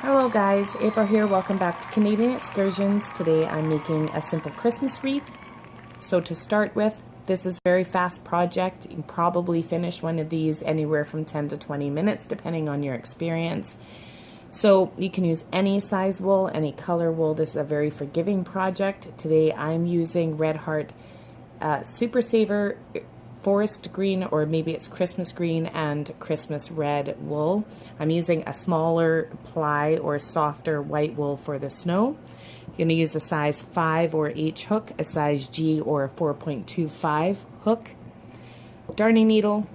Hello guys, April here. Welcome back to Canadian Excursions. Today I'm making a simple Christmas wreath. So to start with, this is a very fast project. You can probably finish one of these anywhere from 10 to 20 minutes depending on your experience. So you can use any size wool, any color wool. This is a very forgiving project. Today I'm using Red Heart Super Saver forest green, or maybe it's Christmas green and Christmas red wool. I'm using a smaller ply or softer white wool for the snow. You're going to use a size 5 or H hook, a size G or a 4.25 hook, darning needle,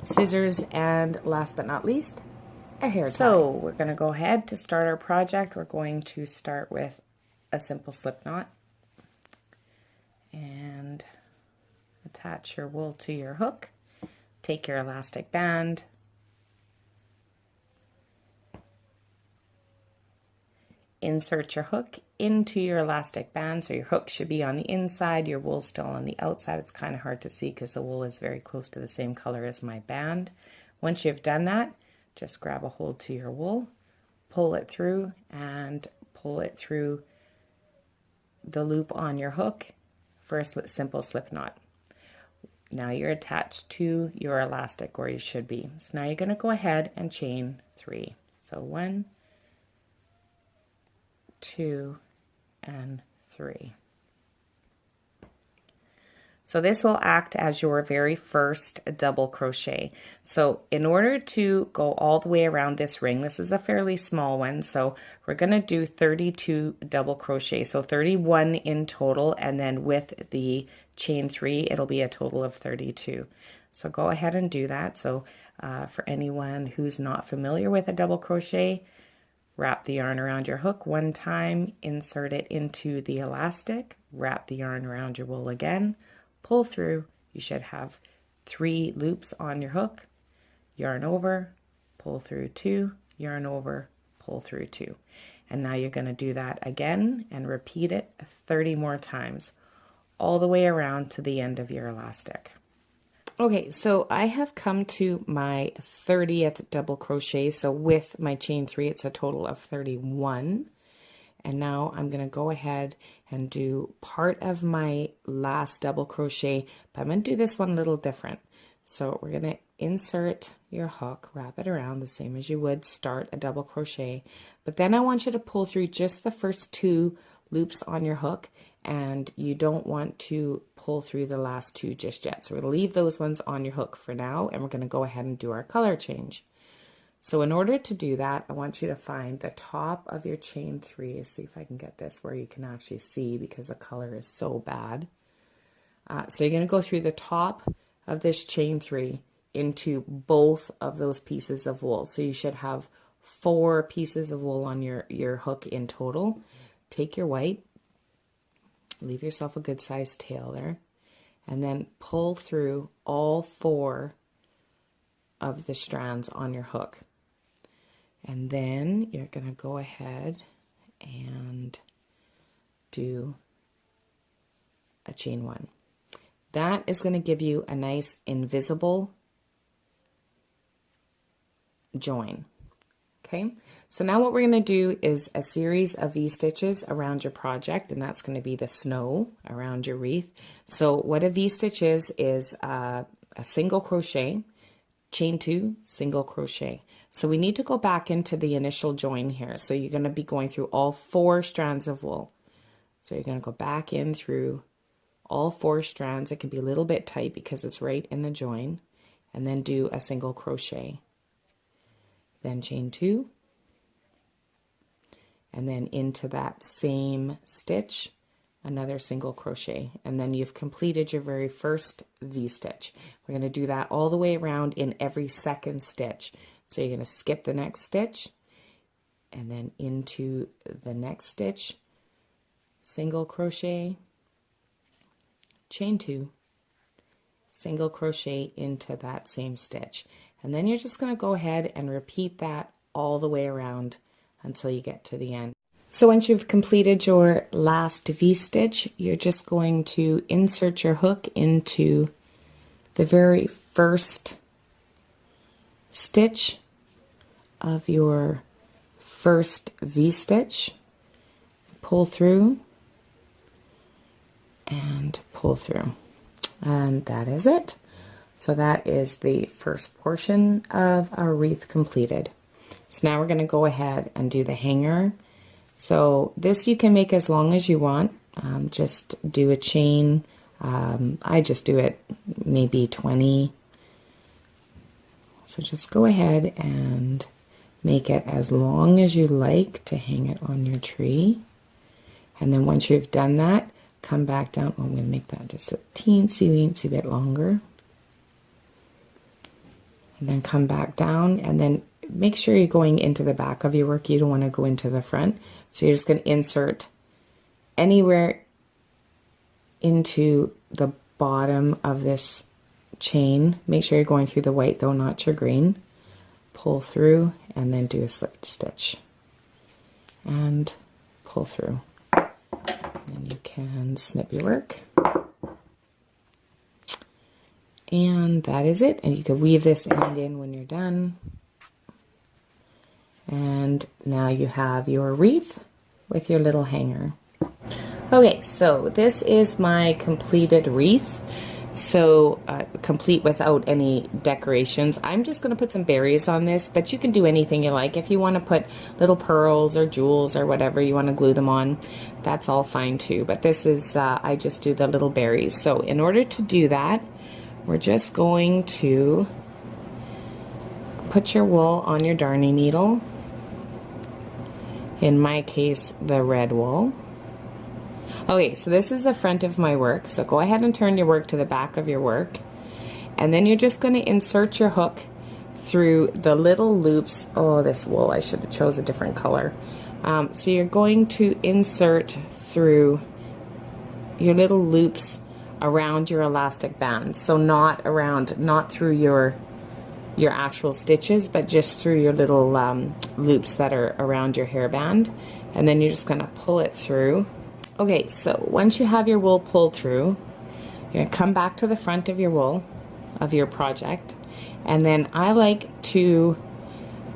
scissors, and last but not least, a hair tie. So we're going to go ahead to start our project. We're going to start with a simple slip knot and attach your wool to your hook. Take your elastic band, insert your hook into your elastic band, so your hook should be on the inside, your wool still on the outside. It's kind of hard to see because the wool is very close to the same color as my band. Once you've done that, just grab a hold to your wool, pull it through, and pull it through the loop on your hook for a simple slip knot. Now you're attached to your elastic, or you should be. So now you're going to go ahead and chain 3. So 1, 2, and 3. So this will act as your very first double crochet. So in order to go all the way around this ring, this is a fairly small one, so we're going to do 32 double crochet, so 31 in total, and then with the chain 3 it'll be a total of 32. So go ahead and do that. So for anyone who's not familiar with a double crochet, wrap the yarn around your hook one time, insert it into the elastic, wrap the yarn around your wool again, pull through. You should have 3 loops on your hook, yarn over, pull through 2, yarn over, pull through 2. And now you're going to do that again and repeat it 30 more times, all the way around to the end of your elastic. Okay, so I have come to my 30th double crochet. So with my chain 3, it's a total of 31. And now I'm going to go ahead and do part of my last double crochet, but I'm going to do this one a little different. So we're going to insert your hook, wrap it around the same as you would start a double crochet, but then I want you to pull through just the first 2 loops on your hook, and you don't want to pull through the last 2 just yet. So we're going to leave those ones on your hook for now, and we're going to go ahead and do our color change. So in order to do that, I want you to find the top of your chain 3. See if I can get this where you can actually see, because the color is so bad. So you're going to go through the top of this chain 3 into both of those pieces of wool. So you should have 4 pieces of wool on your hook in total. Take your white, leave yourself a good sized tail there, and then pull through all 4 of the strands on your hook. And then you're going to go ahead and do a chain 1. That is going to give you a nice invisible join. Okay, so now what we're going to do is a series of V-stitches around your project, and that's going to be the snow around your wreath. So what a V-stitch is a single crochet, chain 2, single crochet. So we need to go back into the initial join here. So you're going to be going through all 4 strands of wool. So you're going to go back in through all 4 strands. It can be a little bit tight because it's right in the join, and then do a single crochet. Then chain 2, and then into that same stitch, another single crochet, and then you've completed your very first V-stitch. We're going to do that all the way around in every second stitch. So you're going to skip the next stitch, and then into the next stitch, single crochet, chain 2, single crochet into that same stitch. And then you're just going to go ahead and repeat that all the way around until you get to the end. So once you've completed your last V-stitch, you're just going to insert your hook into the very first stitch of your first V-stitch, pull through, and pull through. And that is it. So that is the first portion of our wreath completed. So now we're going to go ahead and do the hanger. So this you can make as long as you want. Just do a chain. I just do it maybe 20. So just go ahead and make it as long as you like to hang it on your tree. And then once you've done that, come back down. Oh, I'm going to make that just a teensy bit longer. And then come back down, and then make sure you're going into the back of your work. You don't want to go into the front. So you're just going to insert anywhere into the bottom of this chain. Make sure you're going through the white though, not your green. Pull through and then do a slip stitch and pull through. And you can snip your work. And that is it. And you can weave this end in when you're done. And now you have your wreath with your little hanger. Okay, so this is my completed wreath. So complete without any decorations. I'm just going to put some berries on this, but you can do anything you like. If you want to put little pearls or jewels or whatever you want to glue them on, that's all fine too. But this is, I just do the little berries. So in order to do that, we're just going to put your wool on your darning needle. In my case, the red wool. Okay, so this is the front of my work. So go ahead and turn your work to the back of your work. And then you're just going to insert your hook through the little loops. Oh, this wool, I should have chose a different color. So you're going to insert through your little loops around your elastic band. So not through your actual stitches, but just through your little loops that are around your hairband. And then you're just going to pull it through. Okay, so once you have your wool pulled through, you're going to come back to the front of your wool, of your project, and then I like to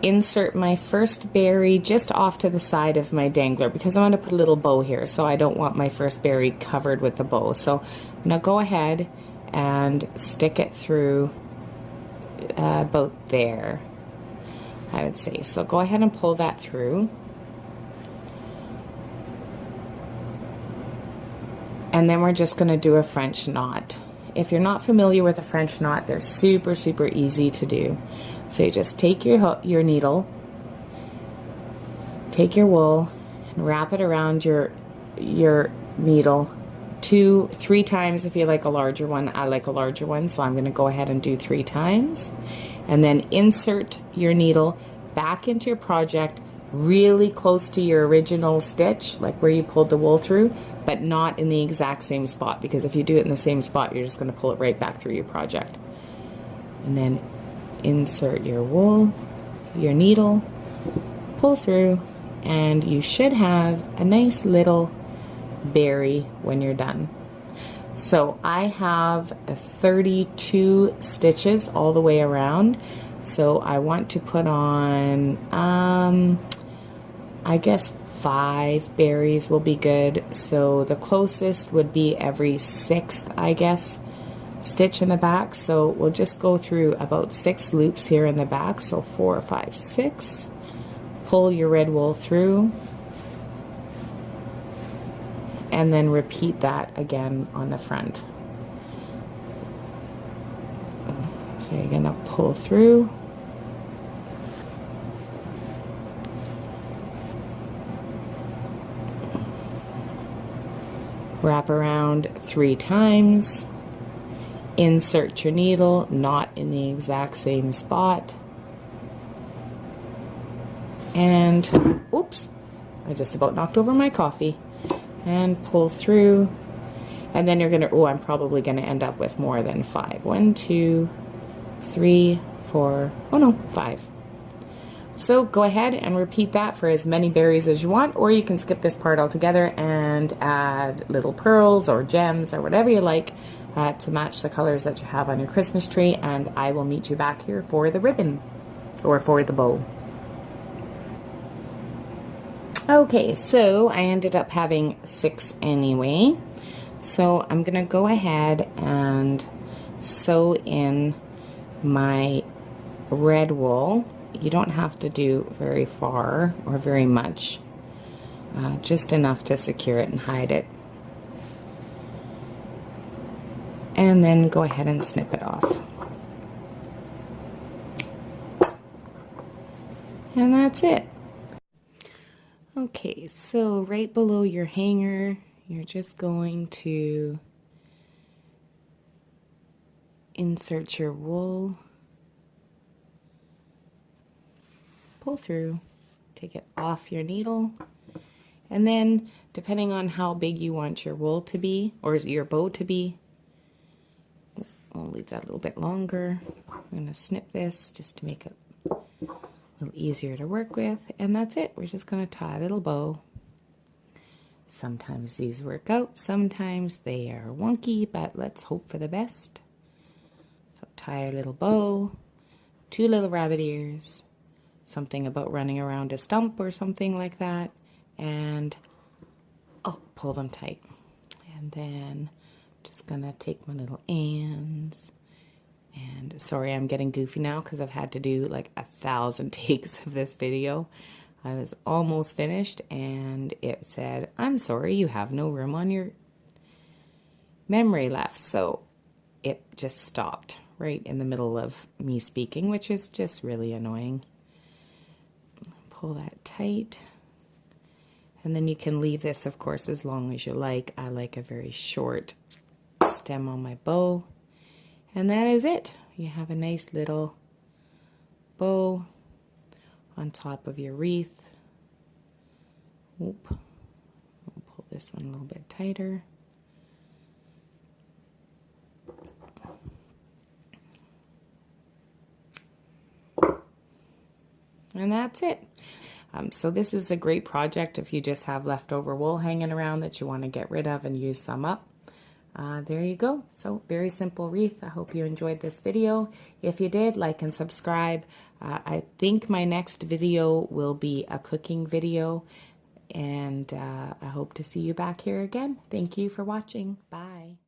insert my first berry just off to the side of my dangler because I want to put a little bow here, so I don't want my first berry covered with the bow. So now go ahead and stick it through about there, I would say. So go ahead and pull that through. And then we're just going to do a French knot. If you're not familiar with a French knot, they're super easy to do. So you just take your needle, take your wool, and wrap it around your needle 2-3 times if you like a larger one. I like a larger one, so I'm going to go ahead and do 3 times. And then insert your needle back into your project really close to your original stitch, like where you pulled the wool through, but not in the exact same spot, because if you do it in the same spot, you're just going to pull it right back through your project. And then insert your wool, your needle, pull through, and you should have a nice little berry when you're done. So I have 32 stitches all the way around. So I want to put on, I guess 5 berries will be good. So the closest would be every 6th, I guess, stitch in the back. So we'll just go through about 6 loops here in the back. So 4, 5, 6. Pull your red wool through. And then repeat that again on the front. So you're going to pull through. Wrap around 3 times. Insert your needle, not in the exact same spot. And, oops, I just about knocked over my coffee. And pull through. And then you're going to, I'm probably going to end up with more than 5. 1, 2, 3, 4, 5. So go ahead and repeat that for as many berries as you want, or you can skip this part altogether and add little pearls or gems or whatever you like to match the colors that you have on your Christmas tree, and I will meet you back here for the ribbon or for the bow. Okay, so I ended up having 6 anyway. So I'm gonna go ahead and sew in my red wool. You don't have to do very far or very much, just enough to secure it and hide it. And then go ahead and snip it off. And that's it. Okay, so right below your hanger, you're just going to insert your wool, pull through, take it off your needle, and then depending on how big you want your wool to be, or your bow to be, I'll leave that a little bit longer. I'm going to snip this just to make it a little easier to work with, and that's it. We're just going to tie a little bow. Sometimes these work out, sometimes they are wonky, but let's hope for the best. So tie a little bow, 2 little rabbit ears, something about running around a stump or something like that, and pull them tight. And then just gonna take my little ends, and sorry I'm getting goofy now because I've had to do like 1,000 takes of this video. I was almost finished and it said, I'm sorry, you have no room on your memory left. So it just stopped right in the middle of me speaking, which is just really annoying. Pull that tight. And then you can leave this, of course, as long as you like. I like a very short stem on my bow. And that is it. You have a nice little bow on top of your wreath. Oop. I'll pull this one a little bit tighter. And that's it. So this is a great project if you just have leftover wool hanging around that you want to get rid of and use some up. There you go. So very simple wreath. I hope you enjoyed this video. If you did, like and subscribe. I think my next video will be a cooking video, and I hope to see you back here again. Thank you for watching. Bye.